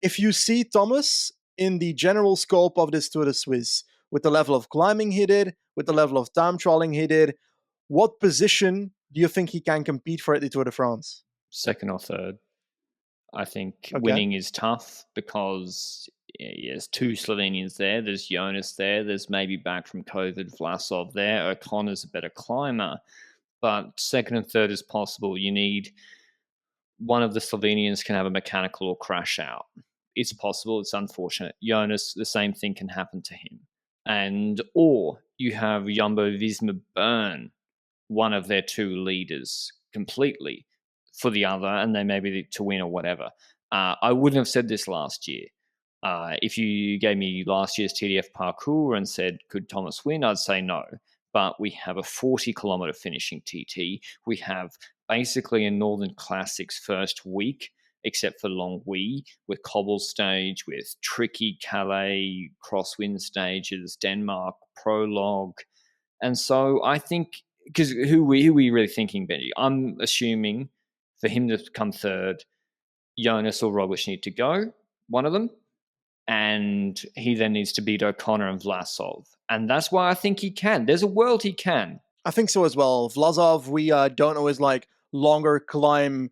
if you see Thomas in the general scope of this Tour de Suisse, with the level of climbing he did, with the level of time trialing he did, what position do you think he can compete for at the Tour de France? Second or third. I think Okay. winning is tough because there's two Slovenians there. There's Jonas there. There's maybe back from COVID Vlasov there. O'Connor's a better climber. But second and third is possible. You need one of the Slovenians can have a mechanical or crash out. It's possible. It's unfortunate. Jonas, the same thing can happen to him. Or you have Jumbo Visma burn one of their two leaders completely for the other, and they maybe to win or whatever. I wouldn't have said this last year. If you gave me last year's TDF parcours and said, could Thomas win? I'd say no. But we have a 40-kilometer finishing TT. We have basically a Northern Classics first week, except for Longwy, with cobble stage, with tricky Calais crosswind stages, Denmark prologue. And so I think, because who are we really thinking, Benji? I'm assuming for him to come third, Jonas or Roglic need to go, one of them, and he then needs to beat O'Connor and Vlasov. And that's why I think he can. There's a world he can. I think so as well. Vlasov, we don't know his longer climb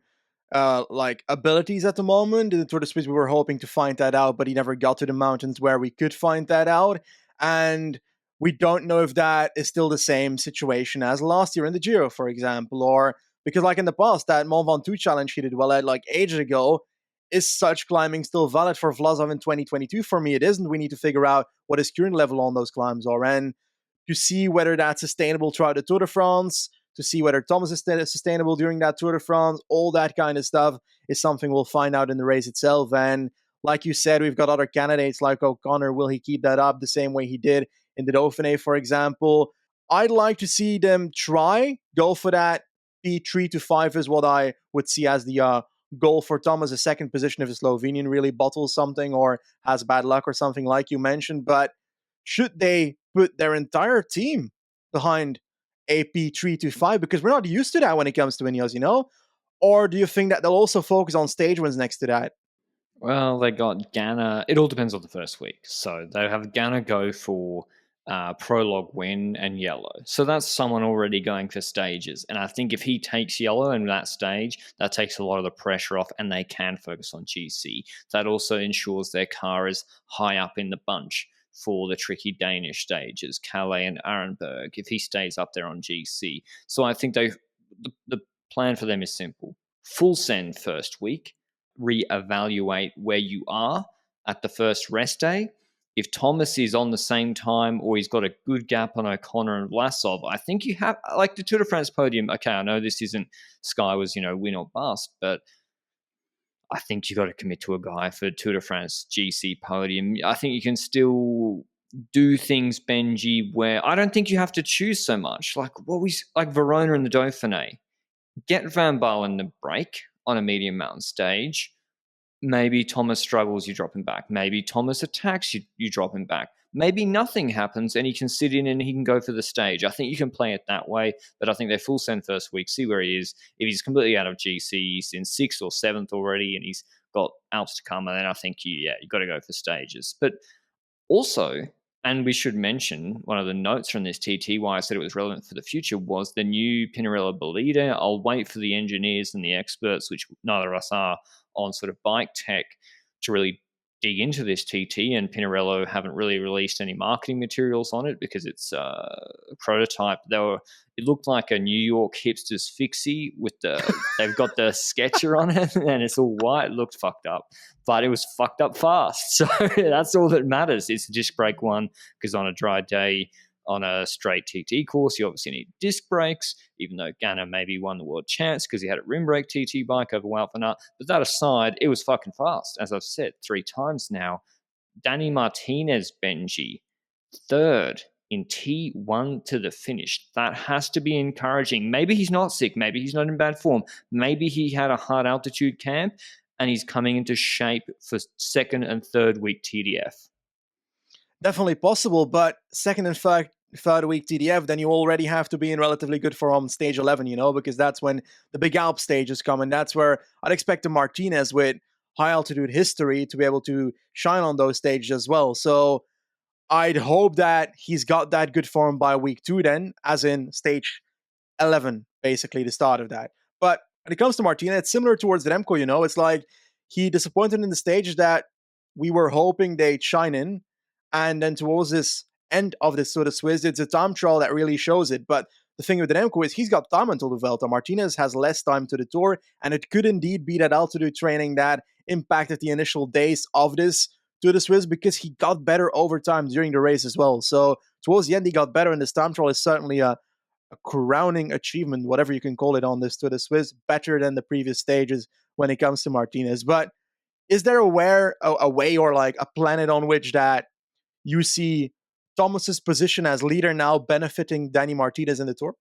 abilities at the moment. In the Tour de Suisse, we were hoping to find that out, but he never got to the mountains where we could find that out. And we don't know if that is still the same situation as last year in the Giro, for example, or because in the past, that Mont Ventoux challenge he did well at ages ago, is such climbing still valid for Vlasov in 2022? For me, it isn't. We need to figure out what his current level on those climbs are, and to see whether that's sustainable throughout the Tour de France, to see whether Thomas is sustainable during that Tour de France, all that kind of stuff is something we'll find out in the race itself. And like you said, we've got other candidates like O'Connor. Will he keep that up the same way he did in the Dauphiné, for example? I'd like to see them go for that P3 to 5 is what I would see as the goal for Thomas, a second position if the Slovenian really bottles something or has bad luck or something like you mentioned. But should they put their entire team behind a P3 to 5? Because we're not used to that when it comes to Ineos, Or do you think that they'll also focus on stage wins next to that? Well, they got Ganna. It all depends on the first week. So they have Ganna go for prologue win and yellow. So that's someone already going for stages. And I think if he takes yellow in that stage, that takes a lot of the pressure off and they can focus on GC. That also ensures their car is high up in the bunch for the tricky Danish stages, Calais and Arenberg, if he stays up there on GC. So I think the plan for them is simple. Full send first week, reevaluate where you are at the first rest day. If Thomas is on the same time or he's got a good gap on O'Connor and Vlasov, I think you have, like the Tour de France podium, okay, I know this isn't Sky was, win or bust, but I think you've got to commit to a guy for Tour de France GC podium. I think you can still do things, Benji, where I don't think you have to choose so much. Like Verona in the Dauphiné. Get Van Baal in the break on a medium mountain stage. Maybe Thomas struggles, you drop him back. Maybe Thomas attacks, you drop him back. Maybe nothing happens and he can sit in and he can go for the stage. I think you can play it that way, but I think they full send first week, see where he is. If he's completely out of GC, he's in 6th or 7th already and he's got Alps to come, and then I think you've got to go for stages. But also, and we should mention, one of the notes from this TT, why I said it was relevant for the future, was the new Pinarello Bolide. I'll wait for the engineers and the experts, which neither of us are, on sort of bike tech to really dig into this TT, and Pinarello haven't really released any marketing materials on it because it's a prototype. It looked like a New York hipster's fixie with they've got the sketcher on it and it's all white. It looked fucked up, but it was fucked up fast. So that's all that matters. It's a disc brake one because on a dry day, on a straight TT course, you obviously need disc brakes, even though Ganna maybe won the world chance because he had a rim brake TT bike over Wout van Aert. But that aside, it was fucking fast, as I've said 3 times now. Danny Martinez, Benji, 3rd in T1 to the finish. That has to be encouraging. Maybe he's not sick. Maybe he's not in bad form. Maybe he had a hard altitude camp and he's coming into shape for 2nd and 3rd week TDF. Definitely possible, but 2nd and 3rd week TDF, then you already have to be in relatively good form stage 11, because that's when the big Alp stages come, and that's where I'd expect a Martinez with high altitude history to be able to shine on those stages as well. So I'd hope that he's got that good form by week 2 then, as in stage 11, basically the start of that. But when it comes to Martina, it's similar towards Remco, it's like he disappointed in the stage that we were hoping they'd shine in. And then towards this end of this sort of Swiss, it's a time trial that really shows it. But the thing with Remco is he's got time until the Vuelta. Martinez has less time to the Tour, and it could indeed be that altitude training that impacted the initial days of this to the Swiss because he got better over time during the race as well. So towards the end, he got better, and this time trial is certainly a crowning achievement, whatever you can call it, on this to the Swiss, better than the previous stages when it comes to Martinez. But is there a way or like a planet on which that you see Thomas's position as leader now benefiting Danny Martinez in the Tour?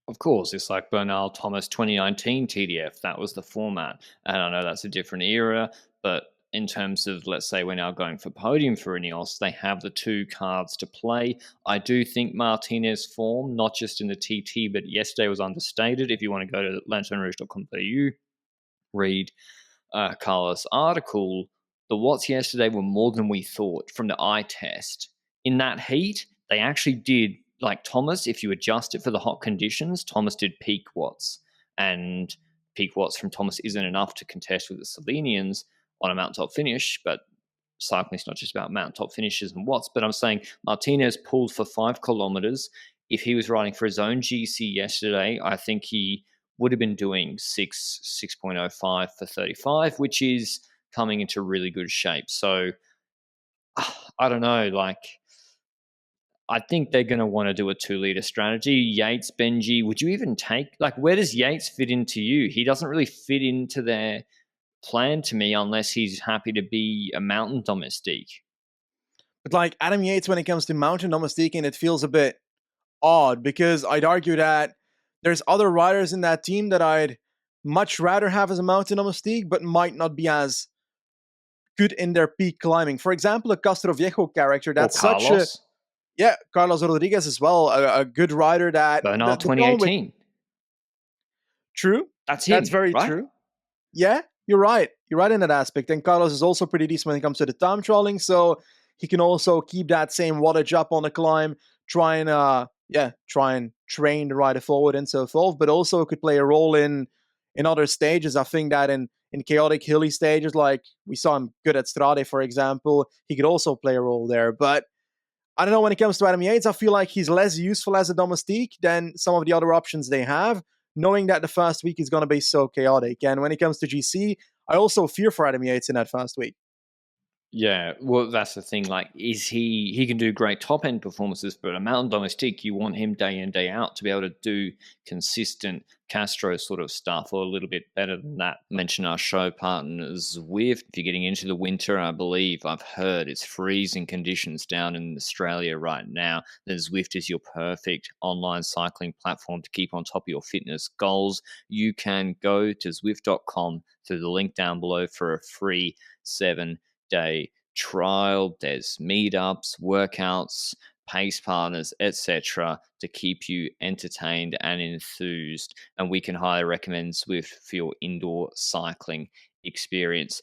Of course, it's like Bernal Thomas 2019 TDF. That was the format. And I know that's a different era, but in terms of, let's say, we're now going for podium for Ineos, they have the two cards to play. I do think Martinez's form, not just in the TT, but yesterday was understated. If you want to go to lanternerouge.com.au, read Carlos' article, the watts yesterday were more than we thought from the eye test. In that heat, they actually did, like Thomas, if you adjust it for the hot conditions, Thomas did peak watts. And peak watts from Thomas isn't enough to contest with the Slovenians on a mountaintop finish, but cycling is not just about mountaintop finishes and watts. But I'm saying Martinez pulled for 5 kilometers. If he was riding for his own GC yesterday, I think he would have been doing 6.05 for 35, which is coming into really good shape. So I don't know, like I think they're going to want to do a 2-liter strategy. Yates, Benji, would you even take, like, where does Yates fit into you? He doesn't really fit into their plan to me unless he's happy to be a mountain domestique. But like Adam Yates, when it comes to mountain domestiquing, it feels a bit odd because I'd argue that there's other riders in that team that I'd much rather have as a mountain domestique, but might not be as good in their peak climbing. For example, a Castroviejo character that's such a Carlos Rodriguez as well, a good rider that Bernal the problem with 2018. true, That's that's him, very right? true. Yeah, you're right. You're right in that aspect. And Carlos is also pretty decent when it comes to the time trolling, so he can also keep that same wattage up on the climb, try and train the rider forward and so forth, but also could play a role in other stages. I think that in chaotic hilly stages, like we saw him good at Strade, for example, he could also play a role there. But I don't know, when it comes to Adam Yates, I feel like he's less useful as a domestique than some of the other options they have, knowing that the first week is going to be so chaotic. And when it comes to GC, I also fear for Adam Yates in that first week. Yeah, well, that's the thing. Like, is he can do great top end performances, but a mountain domestique, you want him day in, day out to be able to do consistent Castro sort of stuff, or a little bit better than that. Mention our show partners Zwift. If you're getting into the winter, I believe I've heard it's freezing conditions down in Australia right now. Then Zwift is your perfect online cycling platform to keep on top of your fitness goals. You can go to Zwift.com through the link down below for a free 7-day trial. There's meetups, workouts, pace partners, etc., to keep you entertained and enthused. And we can highly recommend Zwift for your indoor cycling experience.